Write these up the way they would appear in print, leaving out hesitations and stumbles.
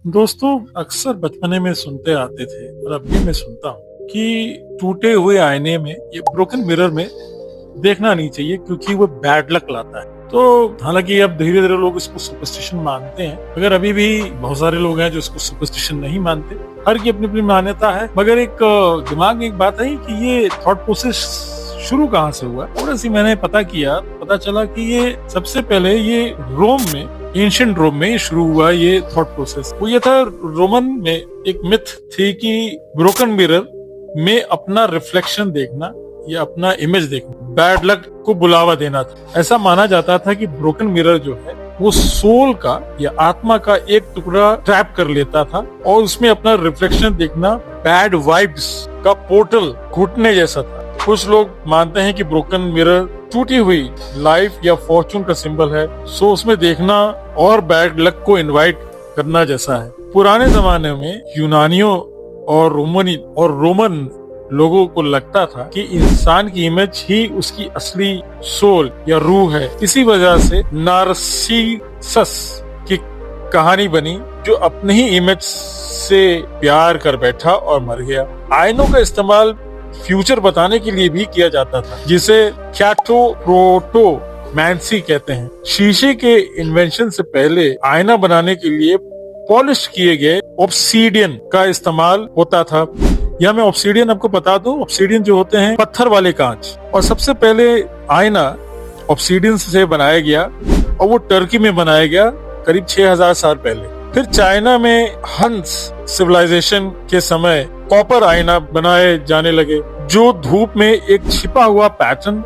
दोस्तों, अक्सर बचपने में सुनते आते थे और अब भी मैं सुनता हूँ कि टूटे हुए आईने में, ये ब्रोकन मिरर में देखना नहीं चाहिए क्योंकि वो बैड लक लाता है। तो हालांकि अब धीरे धीरे लोग इसको सुपरस्टिशन मानते हैं, मगर अभी भी बहुत सारे लोग हैं जो इसको सुपरस्टिशन नहीं मानते। हर की अपनी अपनी मान्यता है, मगर एक दिमाग में एक बात है कि ये थॉट प्रोसेस शुरू कहाँ से हुआ। थोड़ा सी मैंने पता किया, पता चला कि ये सबसे पहले ये रोम में, एंशिएंट रोम में शुरू हुआ। ये थॉट प्रोसेस वो ये था, रोमन में एक मिथ थी कि ब्रोकन मिरर में अपना रिफ्लेक्शन देखना या अपना इमेज देखना बैड लक को बुलावा देना था। ऐसा माना जाता था कि ब्रोकन मिरर जो है वो सोल का या आत्मा का एक टुकड़ा ट्रैप कर लेता था और उसमें अपना रिफ्लेक्शन देखना बैड वाइब्स का पोर्टल घुटने जैसा था। कुछ लोग मानते हैं कि ब्रोकन मिरर टूटी हुई लाइफ या फॉर्चून का सिंबल है, सो उसमें देखना और बैड लक को इनवाइट करना जैसा है। पुराने जमाने में यूनानियों और रोमन लोगों को लगता था कि इंसान की इमेज ही उसकी असली सोल या रूह है। इसी वजह से नार्सिसस की कहानी बनी, जो अपने ही इमेज से प्यार कर बैठा और मर गया। आईनों का इस्तेमाल फ्यूचर बताने के लिए भी किया जाता था, जिसे कैटोप्रोटोमैंसी कहते हैं। शीशे के इन्वेंशन से पहले आईना बनाने के लिए पॉलिश किए गए ऑब्सीडियन का इस्तेमाल होता था। यह मैं ऑब्सीडियन आपको बता दूं, ऑब्सीडियन जो होते हैं पत्थर वाले कांच। और सबसे पहले आईना ऑब्सीडियन से बनाया गया और वो टर्की में बनाया गया करीब 6000 साल पहले। फिर चाइना में हंस सिविलाइजेशन के समय कॉपर आईना बनाए जाने लगे, जो धूप में एक छिपा हुआ पैटर्न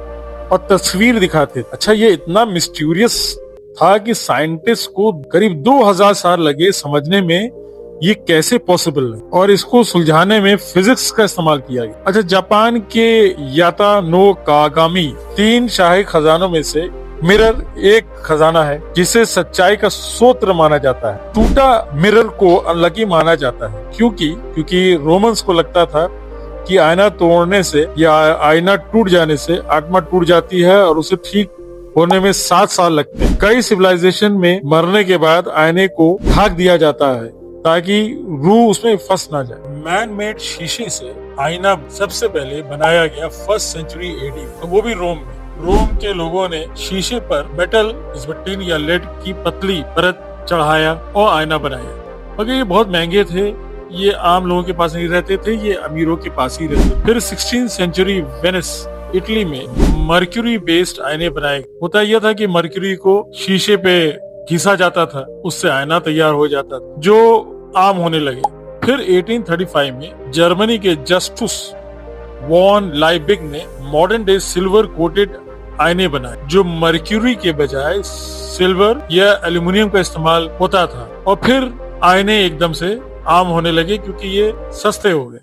और तस्वीर दिखाते। अच्छा, ये इतना मिस्टीरियस था कि साइंटिस्ट को करीब 2000 साल लगे समझने में ये कैसे पॉसिबल है, और इसको सुलझाने में फिजिक्स का इस्तेमाल किया गया। अच्छा, जापान के यातानोकागामी 3 शाही खजानों में से मिरर एक खजाना है, जिसे सच्चाई का सूत्र माना जाता है। टूटा मिरर को अनलकी माना जाता है क्योंकि रोमन्स को लगता था कि आईना तोड़ने से या आईना टूट जाने से आत्मा टूट जाती है और उसे ठीक होने में 7 साल लगते हैं। कई सिविलाइजेशन में मरने के बाद आईने को ढक दिया जाता है ताकि रूह उसमें फंस ना जाए। मैन मेड शीशे से आईना सबसे पहले बनाया गया 1st सेंचुरी एडी, तो वो भी रोम में। रोम के लोगों ने शीशे पर मेटल टिन या लेड की पतली परत चढ़ाया और आईना बनाया, मगर ये बहुत महंगे थे। ये आम लोगों के पास नहीं रहते थे, ये अमीरों के पास ही रहते। फिर 16th सेंचुरी वेनिस, इटली में मर्क्यूरी बेस्ड आईने बनाए। होता यह था कि मर्क्यूरी को शीशे पे घिसा जाता था, उससे आईना तैयार हो जाता था, जो आम होने लगे। फिर 1835 में जर्मनी के जस्टस वॉन लाइबनिग ने मॉडर्न डे सिल्वर कोटेड आईने बनाए, जो मर्क्यूरी के बजाय सिल्वर या एल्यूमिनियम का इस्तेमाल होता था। और फिर आईने एकदम से आम होने लगे क्योंकि ये सस्ते हो गए।